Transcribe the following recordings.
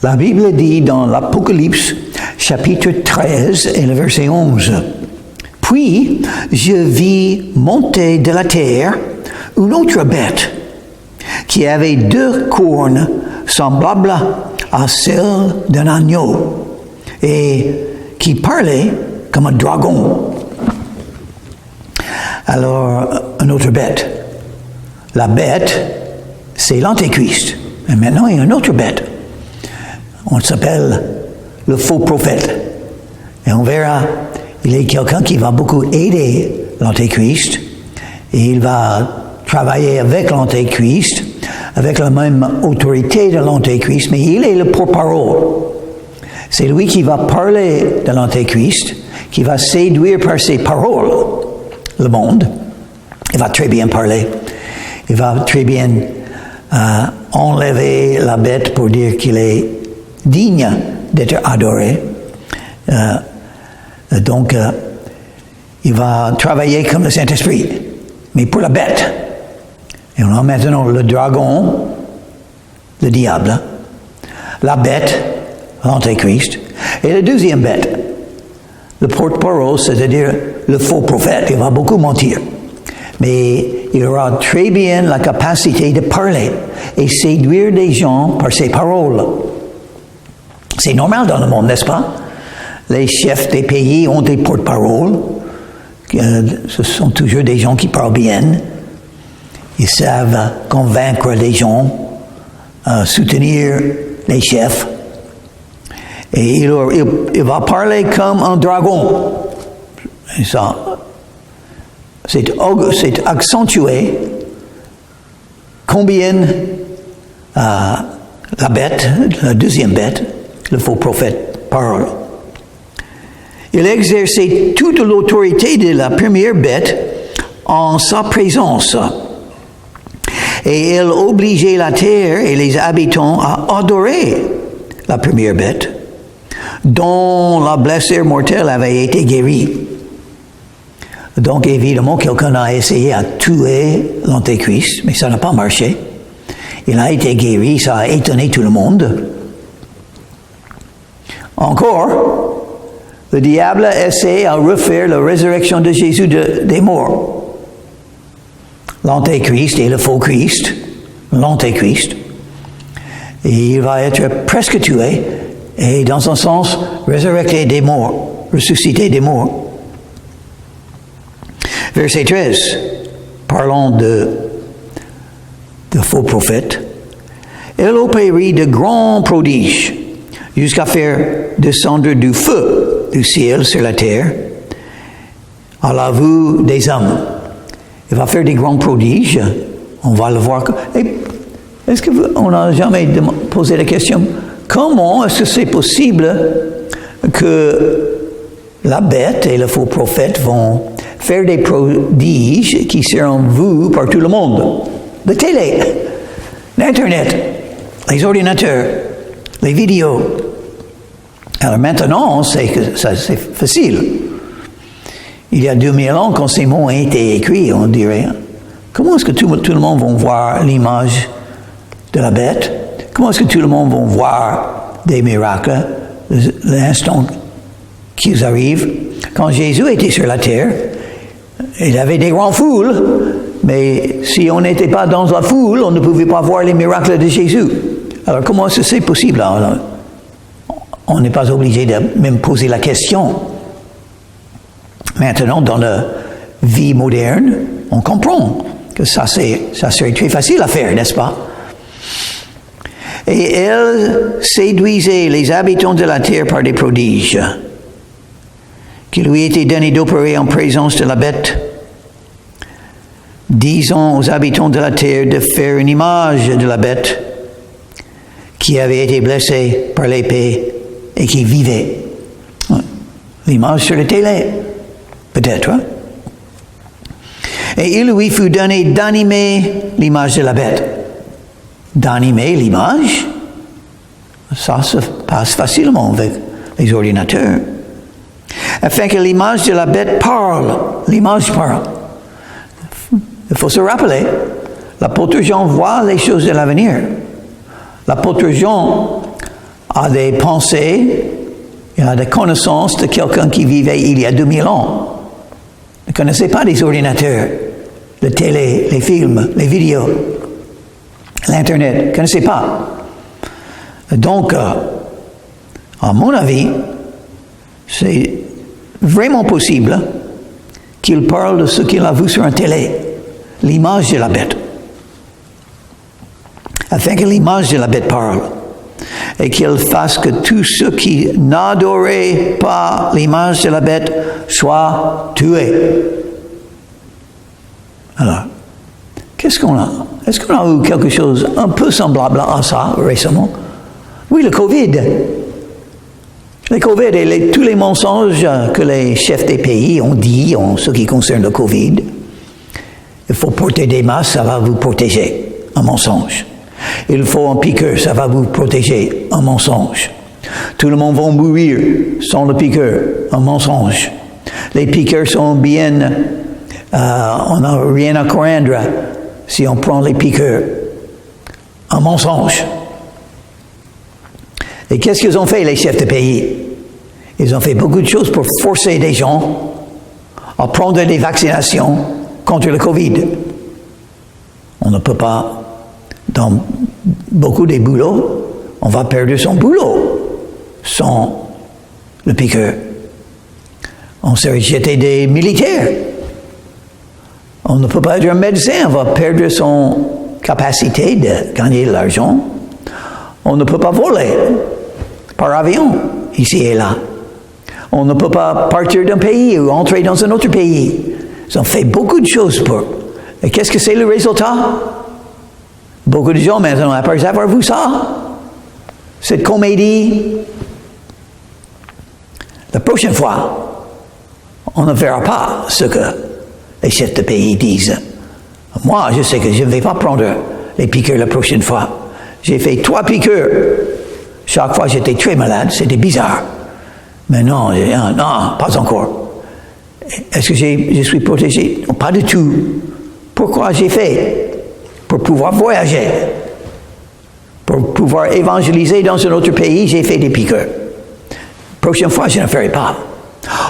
La Bible dit dans l'Apocalypse, chapitre 13 et le verset 11, « Puis je vis monter de la terre une autre bête qui avait 2 cornes semblables à celles d'un agneau et qui parlait comme un dragon. » Alors, une autre bête. La bête, c'est l'Antéchrist. Et maintenant, il y a une autre bête. On s'appelle le faux prophète. Et on verra, il est quelqu'un qui va beaucoup aider l'Antéchrist. Et il va travailler avec l'Antéchrist, avec la même autorité de l'Antéchrist, mais il est le porte-parole. C'est lui qui va parler de l'Antéchrist, qui va séduire par ses paroles le monde. Il va très bien parler. Il va très bien enlever la bête pour dire qu'il est digne d'être adoré. Donc, il va travailler comme le Saint-Esprit, mais pour la bête. Et on a maintenant le dragon, le diable, la bête, l'Antéchrist, et la deuxième bête, le porte-parole, c'est-à-dire le faux prophète. Il va beaucoup mentir. Mais il aura très bien la capacité de parler et séduire des gens par ses paroles. C'est normal dans le monde, n'est-ce pas? Les chefs des pays ont des porte-paroles. Ce sont toujours des gens qui parlent bien. Ils savent convaincre les gens, soutenir les chefs. Et il va parler comme un dragon. Et ça, c'est accentué combien la bête, la deuxième bête, le faux prophète, parle. Il exerçait toute l'autorité de la première bête en sa présence. Et il obligeait la terre et les habitants à adorer la première bête, dont la blessure mortelle avait été guérie. Donc, évidemment, quelqu'un a essayé à tuer l'Antéchrist, mais ça n'a pas marché. Il a été guéri, ça a étonné tout le monde. Encore, le diable essaie à refaire la résurrection de Jésus des morts. L'Antéchrist et le faux Christ, l'Antéchrist, et il va être presque tué, et dans un sens, résurrecté des morts, ressuscité des morts. Verset 13, parlons de faux prophètes. Elle opérait de grands prodiges jusqu'à faire descendre du feu du ciel sur la terre à la vue des hommes. Il va faire des grands prodiges. On va le voir. Est-ce qu'on n'a jamais posé la question, comment est-ce que c'est possible que la bête et le faux prophète vont faire des prodiges qui seront vus par tout le monde? La télé, l'Internet, les ordinateurs, les vidéos. Alors maintenant, c'est facile. Il y a 2000 ans, quand ces mots ont été écrits, on dirait, comment est-ce que tout le monde va voir l'image de la bête? Comment est-ce que tout le monde va voir des miracles l'instant qu'ils arrivent? Quand Jésus était sur la terre, il avait des grandes foules, mais si on n'était pas dans la foule, on ne pouvait pas voir les miracles de Jésus. Alors comment est-ce que c'est possible? Alors, on n'est pas obligé de même poser la question. Maintenant, dans la vie moderne, on comprend que ça serait très facile à faire, n'est-ce pas? Et elle séduisait les habitants de la terre par des prodiges qui lui étaient donnés d'opérer en présence de la bête, disant aux habitants de la terre de faire une image de la bête qui avait été blessée par l'épée et qui vivait. L'image sur la télé, peut-être. Hein? Et il lui fut donné d'animer l'image de la bête. D'animer l'image, ça se passe facilement avec les ordinateurs. Afin que l'image de la bête parle. L'image parle. Il faut se rappeler, l'apôtre Jean voit les choses de l'avenir. L'apôtre Jean a des pensées, il a des connaissances de quelqu'un qui vivait il y a 2000 ans. Ne connaissait pas les ordinateurs, la télé, les films, les vidéos, l'Internet, ne connaissait pas. Donc, à mon avis, c'est vraiment possible qu'il parle de ce qu'il a vu sur une télé, l'image de la bête. Afin que l'image de la bête parle et qu'il fasse que tous ceux qui n'adoraient pas l'image de la bête soient tués. Alors, qu'est-ce qu'on a? Est-ce qu'on a eu quelque chose un peu semblable à ça récemment? Oui, le COVID. Le COVID et tous les mensonges que les chefs des pays ont dit en ce qui concerne le COVID. Il faut porter des masques, ça va vous protéger. Un mensonge. Il faut un piqueur, ça va vous protéger. Un mensonge. Tout le monde va mourir sans le piqueur. Un mensonge. Les piqueurs sont bien... on n'a rien à craindre si on prend les piqueurs. Un mensonge. Et qu'est-ce qu'ils ont fait, les chefs de pays? Ils ont fait beaucoup de choses pour forcer des gens à prendre des vaccinations contre le Covid. On ne peut pas, dans beaucoup des boulots, on va perdre son boulot sans le piqueur. On s'est rejeté des militaires. On ne peut pas être un médecin, on va perdre son capacité de gagner de l'argent. On ne peut pas voler par avion, ici et là. On ne peut pas partir d'un pays ou entrer dans un autre pays. Ils ont fait beaucoup de choses pour... Et qu'est-ce que c'est le résultat? Beaucoup de gens maintenant, après avoir vu ça, cette comédie, la prochaine fois, on ne verra pas ce que les chefs de pays disent. Moi, je sais que je ne vais pas prendre les piqûres la prochaine fois. J'ai fait 3 piqûres. Chaque fois, j'étais très malade. C'était bizarre. Mais non, pas encore. Est-ce que je suis protégé? Non, pas du tout. Pourquoi j'ai fait? Pour pouvoir voyager. Pour pouvoir évangéliser dans un autre pays, j'ai fait des piqûres. Prochaine fois, je ne ferai pas.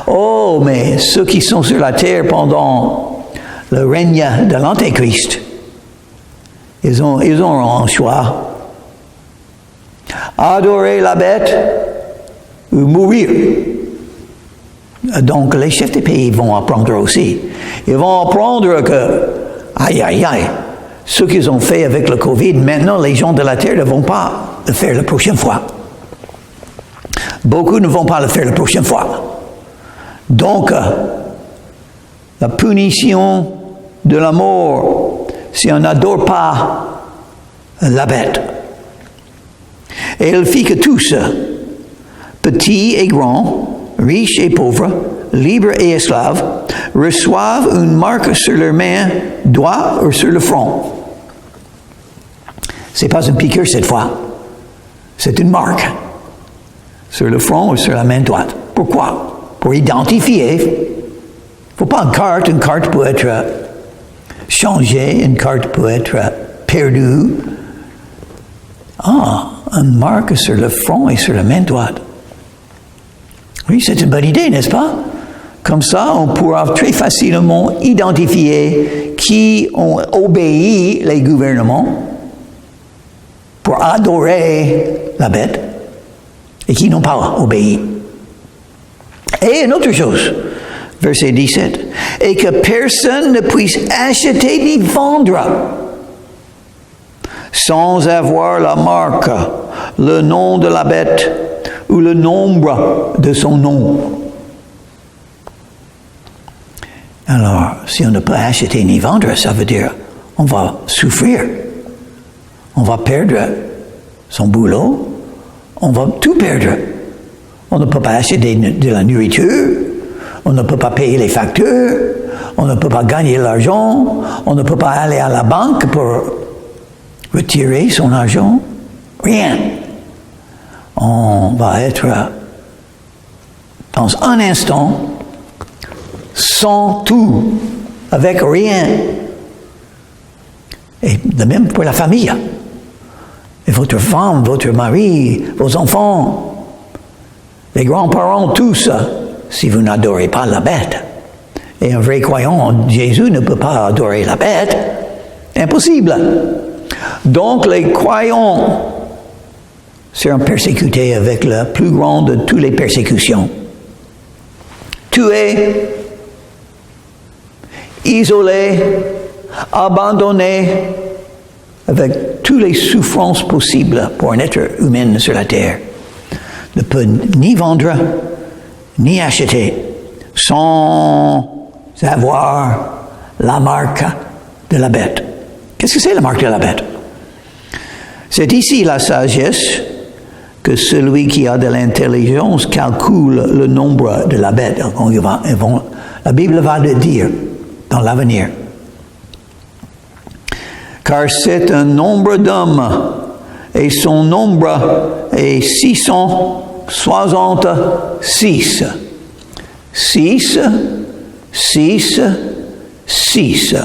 Oh, mais ceux qui sont sur la terre pendant le règne de l'Antéchrist, ils auront un choix. Adorer la bête ou mourir. Donc, les chefs des pays vont apprendre aussi. Ils vont apprendre que, aïe, ce qu'ils ont fait avec le COVID, maintenant, les gens de la terre ne vont pas le faire la prochaine fois. Beaucoup ne vont pas le faire la prochaine fois. Donc, la punition de la mort, si on n'adore pas la bête. Et il fit que tous, petits et grands, riches et pauvres, libres et esclaves, reçoivent une marque sur leur main droite ou sur le front. Ce n'est pas une piqûre cette fois, c'est une marque sur le front ou sur la main droite. Pourquoi? Pour identifier. Il ne faut pas une carte peut être changée, une carte peut être perdue. Une marque sur le front et sur la main droite. Oui, c'est une bonne idée, n'est-ce pas? Comme ça, on pourra très facilement identifier qui ont obéi les gouvernements pour adorer la bête et qui n'ont pas obéi. Et une autre chose, verset 17, et que personne ne puisse acheter ni vendre sans avoir la marque, le nom de la bête ou le nombre de son nom. Alors, si on ne peut acheter ni vendre, ça veut dire on va souffrir. On va perdre son boulot. On va tout perdre. On ne peut pas acheter de la nourriture. On ne peut pas payer les factures. On ne peut pas gagner l'argent. On ne peut pas aller à la banque pour retirer son argent. Rien. On va être dans un instant sans tout, avec rien. Et de même pour la famille. Et votre femme, votre mari, vos enfants, les grands-parents, tous, si vous n'adorez pas la bête. Et un vrai croyant, Jésus ne peut pas adorer la bête. Impossible. Donc les croyants seront persécutés avec la plus grande de toutes les persécutions. Tués, isolés, abandonnés, avec toutes les souffrances possibles pour un être humain sur la terre. Ne peut ni vendre, ni acheter, sans avoir la marque de la bête. Qu'est-ce que c'est la marque de la bête? C'est ici la sagesse que celui qui a de l'intelligence calcule le nombre de la bête. La Bible va le dire dans l'avenir. Car c'est un nombre d'hommes, et son nombre est 666. 6, 6, 6.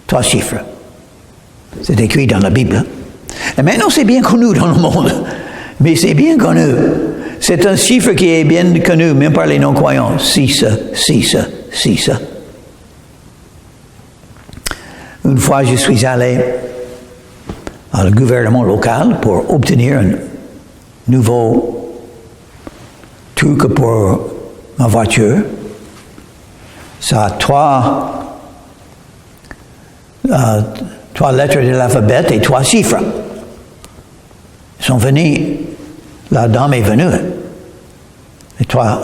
3 chiffres. C'est écrit dans la Bible. Et maintenant, c'est bien connu dans le monde. Mais c'est bien connu. C'est un chiffre qui est bien connu, même par les non-croyants. 6, 6, 6. Une fois, je suis allé au gouvernement local pour obtenir un nouveau truc pour ma voiture. Ça a 3 lettres de l'alphabet et 3 chiffres. Ils sont venus, la dame est venue. Les trois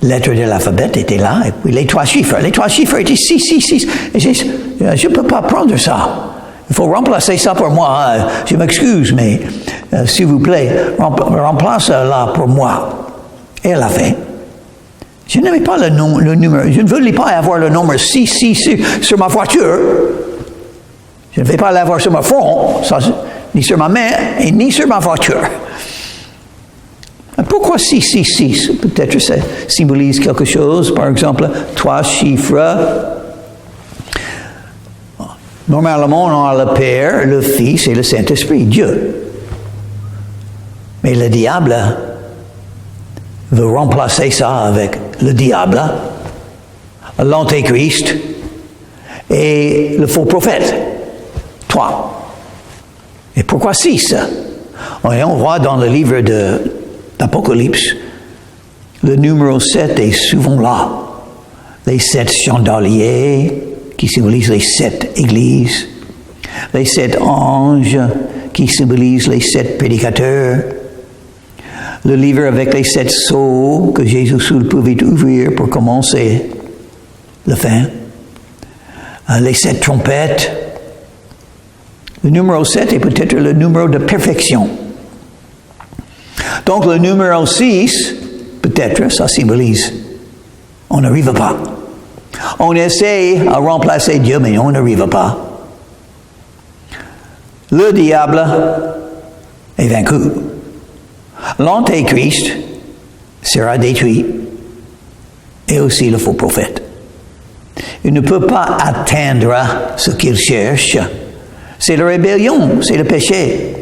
lettres de l'alphabet étaient là, et puis les 3 chiffres. Les 3 chiffres étaient 6, 6, 6. Et j'ai dit, je ne peux pas prendre ça. Il faut remplacer ça pour moi. Je m'excuse, mais s'il vous plaît, remplace-la pour moi. Et elle l'a fait. Je n'aimais pas le numéro. Je ne voulais pas avoir le nombre 6 sur ma voiture. Je ne vais pas l'avoir sur mon front, ni sur ma main, et ni sur ma voiture. Pourquoi 6? Peut-être ça symbolise quelque chose. Par exemple, 3 chiffres. Normalement, on a le Père, le Fils et le Saint-Esprit, Dieu. Mais le diable veut remplacer ça avec le diable, l'Antéchrist et le faux prophète. 3. Et pourquoi 6? On voit dans le livre d'Apocalypse, le numéro 7 est souvent là. Les 7 chandeliers qui symbolisent les 7 églises. Les 7 anges qui symbolisent les 7 prédicateurs. Le livre avec les 7 sceaux que Jésus seul pouvait ouvrir pour commencer la fin. Les 7 trompettes. Le numéro 7 est peut-être le numéro de perfection. Donc le numéro 6, peut-être, ça symbolise, on n'arrive pas. On essaie à remplacer Dieu, mais on n'arrive pas. Le diable est vaincu. L'Antéchrist sera détruit, et aussi le faux prophète. Il ne peut pas atteindre ce qu'il cherche. C'est la rébellion, c'est le péché.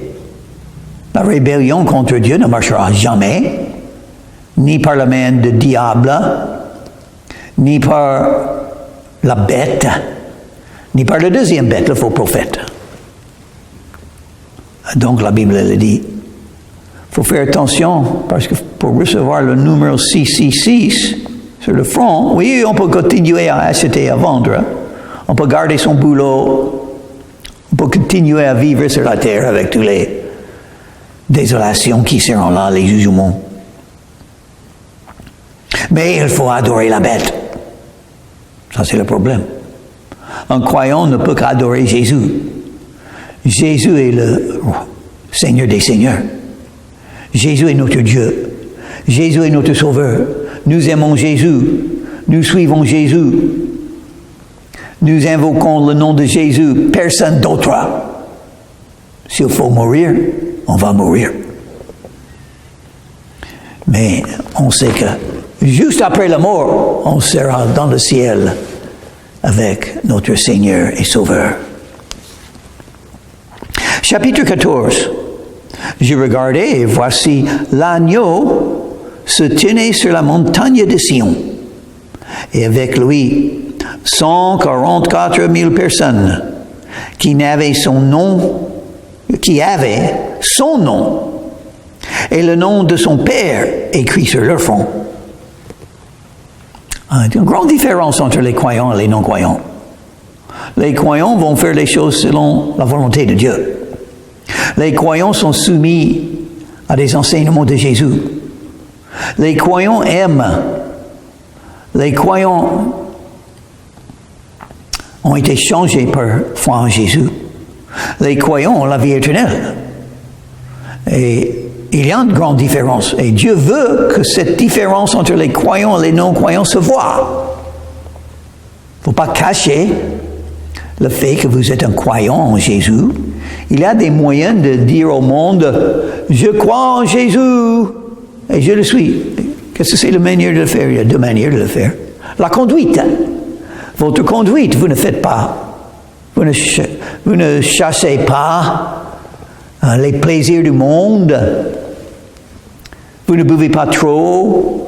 La rébellion contre Dieu ne marchera jamais, ni par la main du diable, ni par la bête, ni par la deuxième bête, le faux prophète. Donc la Bible le dit. Il faut faire attention, parce que pour recevoir le numéro 666 sur le front, oui, on peut continuer à acheter, à vendre. On peut garder son boulot. On peut continuer à vivre sur la terre avec toutes les désolations qui seront là, les jugements. Mais il faut adorer la bête. Ça, c'est le problème. Un croyant ne peut qu'adorer Jésus. Jésus est le Seigneur des Seigneurs. Jésus est notre Dieu. Jésus est notre Sauveur. Nous aimons Jésus. Nous suivons Jésus. Nous invoquons le nom de Jésus. Personne d'autre. S'il faut mourir, on va mourir. Mais on sait que juste après la mort, on sera dans le ciel avec notre Seigneur et Sauveur. Chapitre 14. Je regardais et voici l'agneau se tenait sur la montagne de Sion. Et avec lui, 144 000 personnes qui avaient son nom et le nom de son Père écrit sur leur front. Il y a une grande différence entre les croyants et les non-croyants. Les croyants vont faire les choses selon la volonté de Dieu. Les croyants sont soumis à des enseignements de Jésus. Les croyants aiment. Les croyants ont été changés par foi en Jésus. Les croyants ont la vie éternelle. Et il y a une grande différence. Et Dieu veut que cette différence entre les croyants et les non-croyants se voie. Il ne faut pas cacher le fait que vous êtes un croyant en Jésus. Il y a des moyens de dire au monde, je crois en Jésus et je le suis. Qu'est-ce que c'est la manière de le faire? Il y a deux manières de le faire. La conduite. Votre conduite, vous ne faites pas. Vous ne chassez pas les plaisirs du monde. Vous ne buvez pas trop.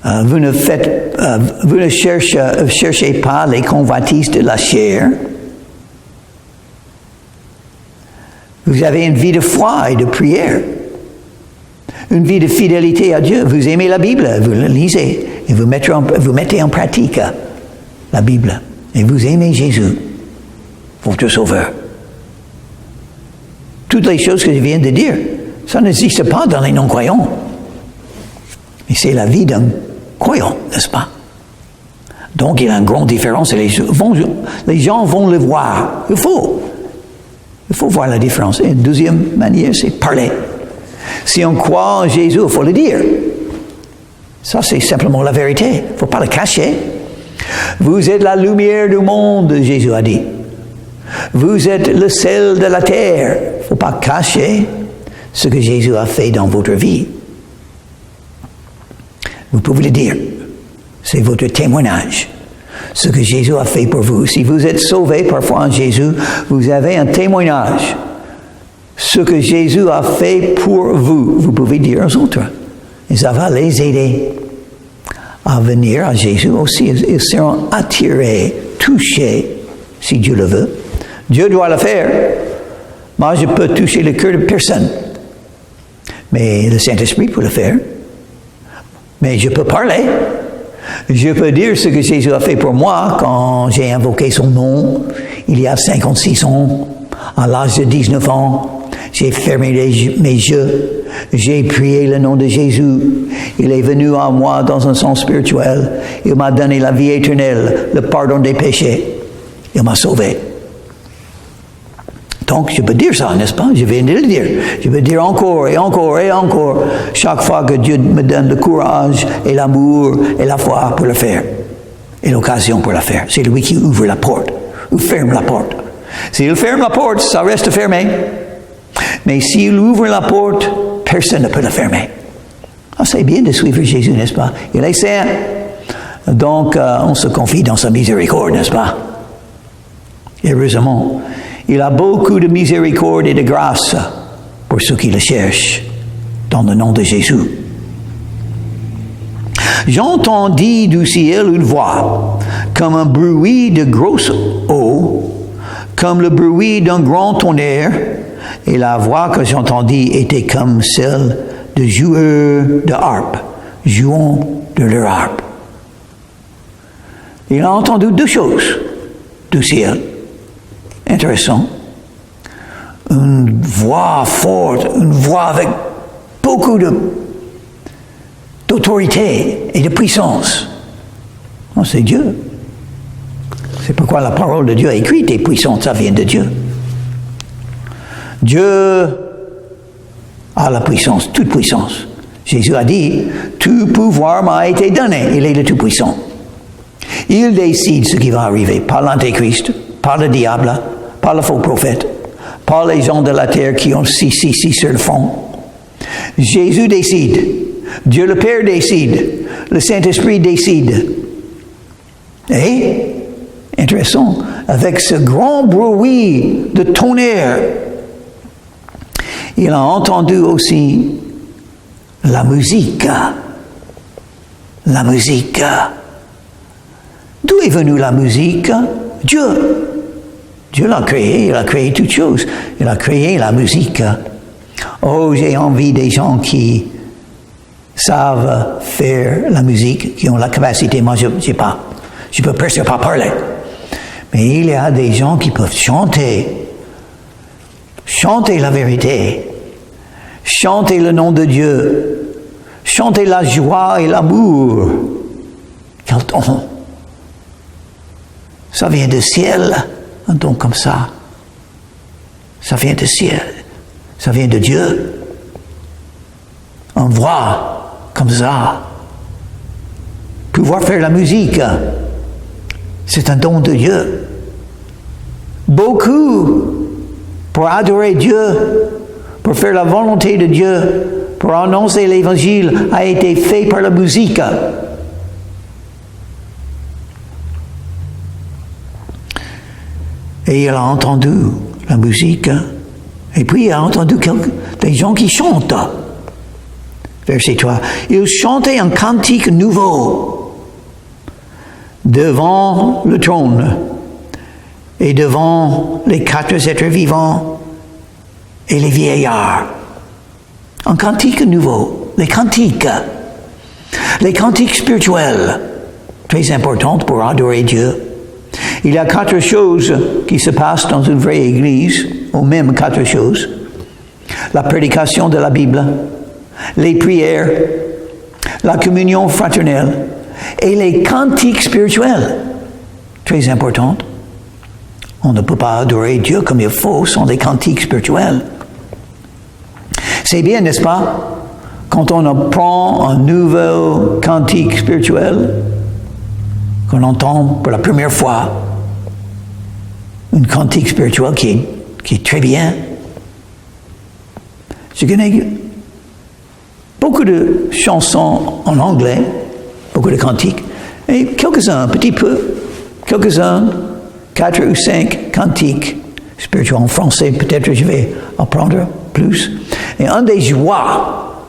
Vous ne cherchez pas les convoitises de la chair. Vous avez une vie de foi et de prière. Une vie de fidélité à Dieu. Vous aimez la Bible, vous la lisez. Et vous mettez en pratique la Bible. Et vous aimez Jésus, votre Sauveur. Toutes les choses que je viens de dire, ça n'existe pas dans les non-croyants. Mais c'est la vie d'un croyant, n'est-ce pas? Donc il y a une grande différence et les gens vont le voir. Il faut voir la différence. Et une deuxième manière, c'est parler. Si on croit en Jésus, il faut le dire. Ça, c'est simplement la vérité. Il ne faut pas le cacher. Vous êtes la lumière du monde, Jésus a dit. Vous êtes le sel de la terre. Il ne faut pas cacher ce que Jésus a fait dans votre vie. Vous pouvez le dire. C'est votre témoignage. Ce que Jésus a fait pour vous. Si vous êtes sauvé par foi en Jésus, vous avez un témoignage. Ce que Jésus a fait pour vous, vous pouvez dire aux autres. Et ça va les aider à venir à Jésus aussi. Ils seront attirés, touchés, si Dieu le veut. Dieu doit le faire. Moi, je peux toucher le cœur de personne. Mais le Saint-Esprit peut le faire. Mais je peux parler. Je peux dire ce que Jésus a fait pour moi quand j'ai invoqué son nom, il y a 56 ans, à l'âge de 19 ans. J'ai fermé mes yeux, j'ai prié le nom de Jésus. Il est venu à moi dans un sens spirituel. Il m'a donné la vie éternelle, le pardon des péchés. Il m'a sauvé. Donc, je peux dire ça, n'est-ce pas? Je viens de le dire. Je peux dire encore et encore et encore, chaque fois que Dieu me donne le courage et l'amour et la foi pour le faire. Et l'occasion pour le faire. C'est lui qui ouvre la porte, ou ferme la porte. S'il ferme la porte, ça reste fermé. Mais s'il ouvre la porte, personne ne peut la fermer. Ah, c'est bien de suivre Jésus, n'est-ce pas? Il est saint. Donc, on se confie dans sa miséricorde, n'est-ce pas? Heureusement, il a beaucoup de miséricorde et de grâce pour ceux qui le cherchent, dans le nom de Jésus. J'entendis du ciel une voix, comme un bruit de grosse eau, comme le bruit d'un grand tonnerre, et la voix que j'entendis était comme celle de joueurs de harpe, jouant de leur harpe. Il a entendu deux choses du ciel. Intéressant. Une voix forte, une voix avec beaucoup d'autorité et de puissance. Oh, c'est Dieu. C'est pourquoi la parole de Dieu est écrite et puissante, ça vient de Dieu. Dieu a la puissance, toute puissance. Jésus a dit, tout pouvoir m'a été donné. Il est le Tout-Puissant. Il décide ce qui va arriver par l'Antéchrist, par le diable, par le faux prophète, par les gens de la terre qui ont si sur le fond. Jésus décide. Dieu le Père décide. Le Saint-Esprit décide. Et intéressant, avec ce grand bruit de tonnerre, il a entendu aussi la musique. La musique. D'où est venue la musique? Dieu. Dieu l'a créé, il a créé toutes choses. Il a créé la musique. Oh, j'ai envie des gens qui savent faire la musique, qui ont la capacité. Moi, je peux presque pas parler. Mais il y a des gens qui peuvent chanter la vérité, chanter le nom de Dieu, chanter la joie et l'amour. Quel don! Ça vient du ciel, un don comme ça. Ça vient du ciel, ça vient de Dieu. Une voix comme ça. Pouvoir faire la musique, c'est un don de Dieu. Beaucoup pour adorer Dieu, pour faire la volonté de Dieu, pour annoncer l'Évangile, a été fait par la musique. Et il a entendu la musique, et puis il a entendu des gens qui chantent. Verset 3. Ils chantaient un cantique nouveau devant le trône et devant les 4 êtres vivants et les vieillards. Un cantique nouveau, les cantiques spirituels, très importants pour adorer Dieu. Il y a 4 choses qui se passent dans une vraie église, ou même 4 choses. La prédication de la Bible, les prières, la communion fraternelle et les cantiques spirituels, très importants. On ne peut pas adorer Dieu comme il faut sans les cantiques spirituels. C'est bien, n'est-ce pas, quand on apprend un nouveau cantique spirituel, qu'on entend pour la première fois, une cantique spirituelle qui est très bien. Je connais beaucoup de chansons en anglais, beaucoup de cantiques, et quelques-uns, un petit peu, 4 ou 5 cantiques spirituels en français. Peut-être je vais apprendre plus. Et une des joies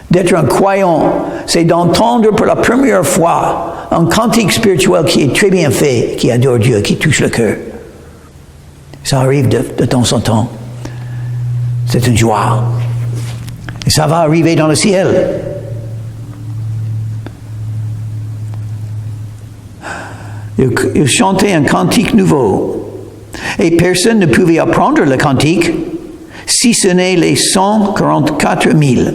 d'être un croyant, c'est d'entendre pour la première fois un cantique spirituel qui est très bien fait, qui adore Dieu, qui touche le cœur. Ça arrive de temps en temps. C'est une joie. Et ça va arriver dans le ciel. Ils chantaient un cantique nouveau. Et personne ne pouvait apprendre le cantique si ce n'est les 144 000.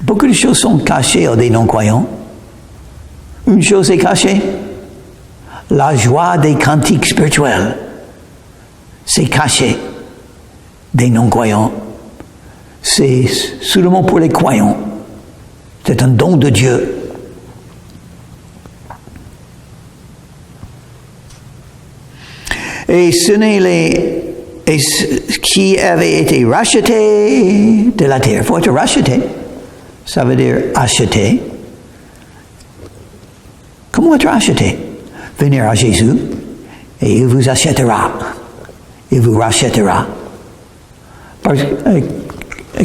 Beaucoup de choses sont cachées à des non-croyants. Une chose est cachée, la joie des cantiques spirituels. C'est caché des non-croyants. C'est seulement pour les croyants. C'est un don de Dieu. Et ce n'est qui avaient été rachetés de la terre. Il faut être racheté. Ça veut dire acheter. Comment être acheté? Venir à Jésus et il vous achètera. Il vous rachètera.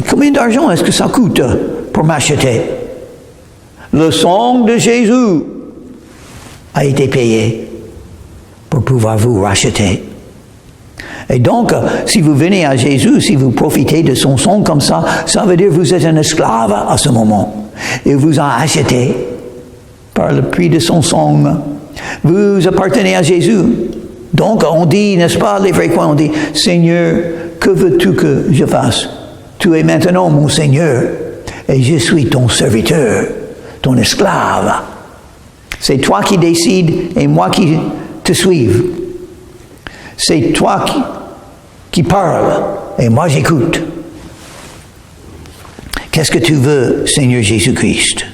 Combien d'argent est-ce que ça coûte pour m'acheter? Le sang de Jésus a été payé pour pouvoir vous racheter. Et donc, si vous venez à Jésus, si vous profitez de son sang comme ça veut dire que vous êtes un esclave à ce moment. Il vous a acheté par le prix de son sang. Vous appartenez à Jésus. Donc, on dit, n'est-ce pas, les vrais croyants, on dit, Seigneur, que veux-tu que je fasse? Tu es maintenant mon Seigneur, et je suis ton serviteur, ton esclave. C'est toi qui décides, et moi qui te suive. C'est toi qui parles, et moi j'écoute. Qu'est-ce que tu veux, Seigneur Jésus-Christ?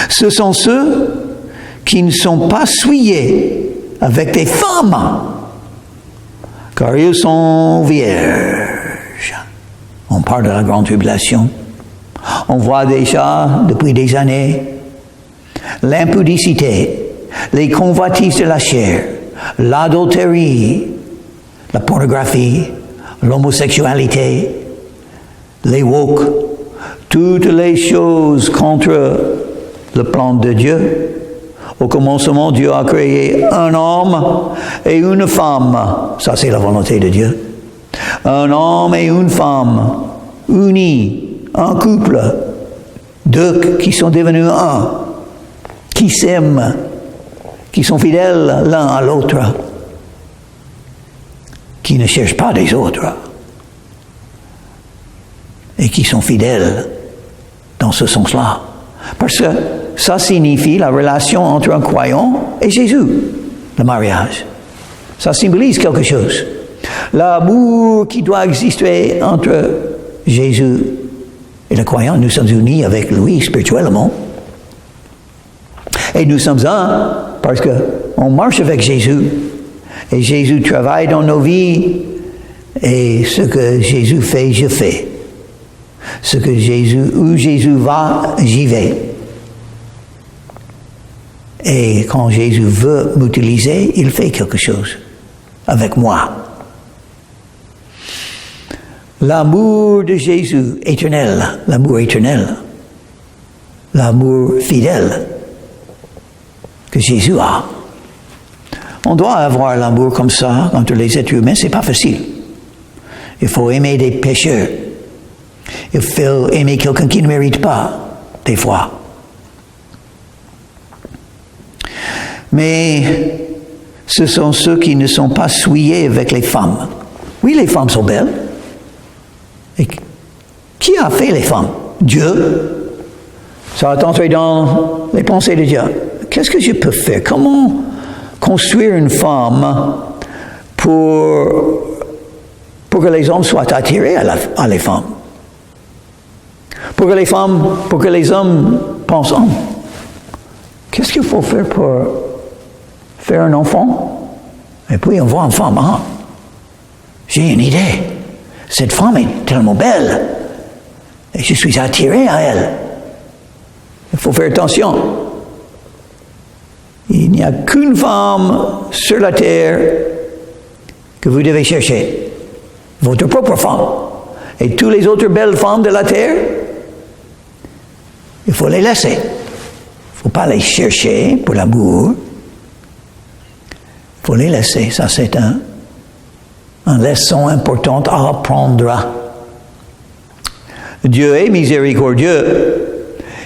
Ce sont ceux qui ne sont pas souillés avec des femmes, car ils sont vierges. On parle de la grande tribulation. On voit déjà, depuis des années, l'impudicité, les convoitises de la chair, l'adultérie, la pornographie, l'homosexualité, les woke, toutes les choses contre le plan de Dieu. Au commencement, Dieu a créé un homme et une femme. Ça, c'est la volonté de Dieu. Un homme et une femme, unis, un couple, deux qui sont devenus un, qui s'aiment, qui sont fidèles l'un à l'autre, qui ne cherchent pas des autres, et qui sont fidèles dans ce sens-là. Parce que ça signifie la relation entre un croyant et Jésus, le mariage. Ça symbolise quelque chose. L'amour qui doit exister entre Jésus et le croyant, nous sommes unis avec lui spirituellement. Et nous sommes un parce qu'on marche avec Jésus. Et Jésus travaille dans nos vies. Et ce que Jésus fait, je fais. Où Jésus va, j'y vais. Et quand Jésus veut m'utiliser, il fait quelque chose avec moi. L'amour de Jésus éternel, l'amour fidèle que Jésus a. On doit avoir l'amour comme ça entre les êtres humains, c'est pas facile. Il faut aimer des pécheurs. Il faut aimer quelqu'un qui ne mérite pas, des fois. Mais ce sont ceux qui ne sont pas souillés avec les femmes. Oui, les femmes sont belles. Et qui a fait les femmes? Dieu. Ça a entré dans les pensées de Dieu. Qu'est-ce que je peux faire? Comment construire une femme pour que les hommes soient attirés à les femmes? Pour que les hommes pensent, oh, qu'est-ce qu'il faut faire pour faire un enfant? Et puis on voit une femme, ah, j'ai une idée. Cette femme est tellement belle. Et je suis attiré à elle. Il faut faire attention. Il n'y a qu'une femme sur la terre que vous devez chercher. Votre propre femme. Et toutes les autres belles femmes de la terre, il faut les laisser. Il ne faut pas les chercher pour l'amour. Il faut les laisser. Ça, c'est une leçon importante à apprendre. Dieu est miséricordieux.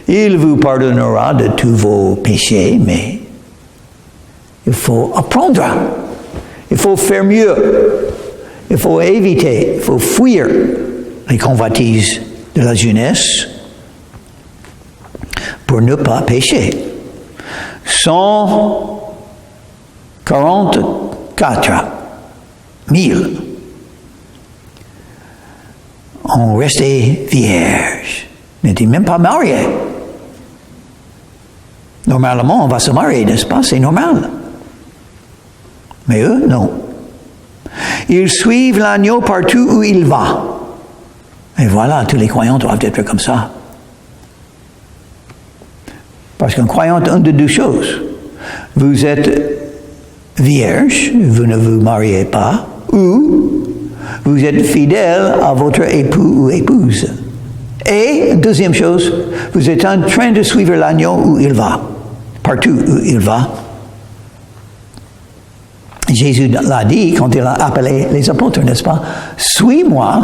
Il vous pardonnera de tous vos péchés, mais il faut apprendre. Il faut faire mieux. Il faut éviter, il faut fuir les convoitises de la jeunesse pour ne pas pécher. 144 000 ont resté vierges, n'étaient même pas mariés. Normalement, on va se marier, n'est-ce pas? C'est normal. Mais eux, non. Ils suivent l'agneau partout où il va. Et voilà, tous les croyants doivent être comme ça. Parce qu'un croyant a une de deux choses. Vous êtes vierge, vous ne vous mariez pas, ou vous êtes fidèle à votre époux ou épouse. Et, deuxième chose, vous êtes en train de suivre l'agneau où il va, partout où il va. Jésus l'a dit quand il a appelé les apôtres, n'est-ce pas? Suis-moi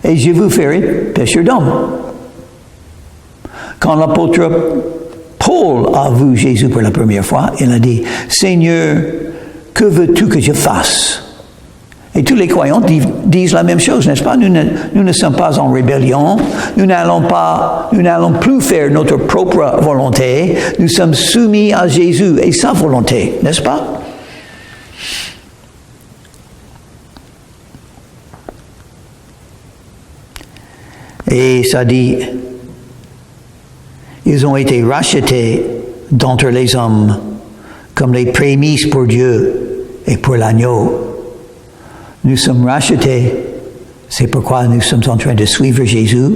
et je vous ferai pécheurs d'hommes. Quand l'apôtre Paul a vu Jésus pour la première fois, il a dit, Seigneur, que veux-tu que je fasse? Et tous les croyants disent la même chose, n'est-ce pas? Nous ne sommes pas en rébellion, nous n'allons plus faire notre propre volonté, nous sommes soumis à Jésus et sa volonté, n'est-ce pas? Et ça dit, ils ont été rachetés d'entre les hommes comme les prémices pour Dieu et pour l'agneau. Nous sommes rachetés, c'est pourquoi nous sommes en train de suivre Jésus,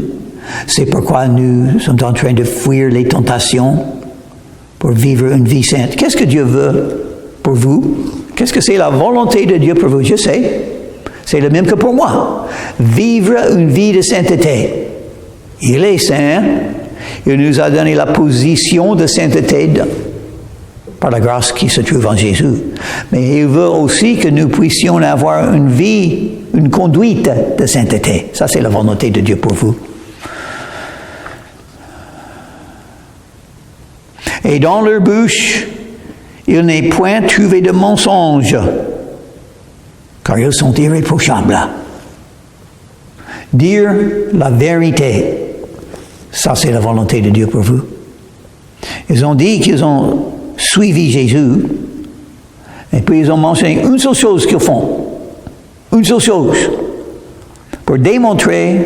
c'est pourquoi nous sommes en train de fuir les tentations pour vivre une vie sainte. Qu'est-ce que Dieu veut pour vous? Qu'est-ce que c'est la volonté de Dieu pour vous? Je sais. C'est le même que pour moi. Vivre une vie de sainteté. Il est saint. Il nous a donné la position de sainteté par la grâce qui se trouve en Jésus. Mais il veut aussi que nous puissions avoir une vie, une conduite de sainteté. Ça, c'est la volonté de Dieu pour vous. Et dans leur bouche, il n'est point trouvé de mensonge, car ils sont irréprochables. Dire la vérité, ça c'est la volonté de Dieu pour vous. Ils ont dit qu'ils ont suivi Jésus, et puis ils ont mentionné une seule chose qu'ils font. Une seule chose. Pour démontrer,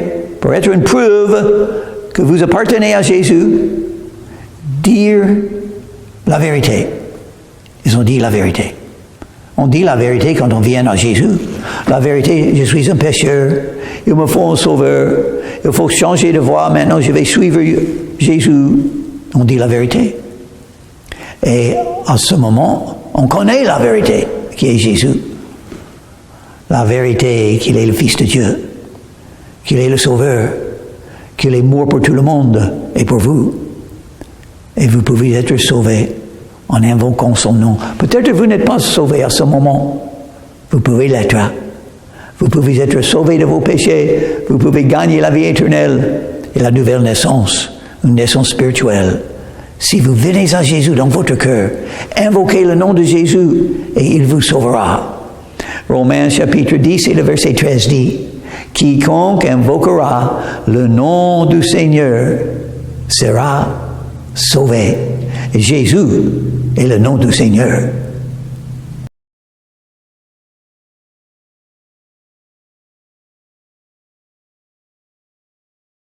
pour être une preuve que vous appartenez à Jésus, dire la vérité. Ils ont dit la vérité. On dit la vérité quand on vient à Jésus. La vérité, je suis un pécheur, il me faut un sauveur, il faut changer de voie, maintenant je vais suivre Jésus. On dit la vérité. Et à ce moment, on connaît la vérité, qui est Jésus. La vérité qu'il est le Fils de Dieu, qu'il est le Sauveur, qu'il est mort pour tout le monde et pour vous. Et vous pouvez être sauvés en invoquant son nom. Peut-être que vous n'êtes pas sauvé à ce moment. Vous pouvez l'être. Vous pouvez être sauvé de vos péchés. Vous pouvez gagner la vie éternelle et la nouvelle naissance, une naissance spirituelle. Si vous venez à Jésus dans votre cœur, invoquez le nom de Jésus et il vous sauvera. Romains chapitre 10 et le verset 13 dit, « Quiconque invoquera le nom du Seigneur sera sauvé. » Et Jésus est le nom du Seigneur.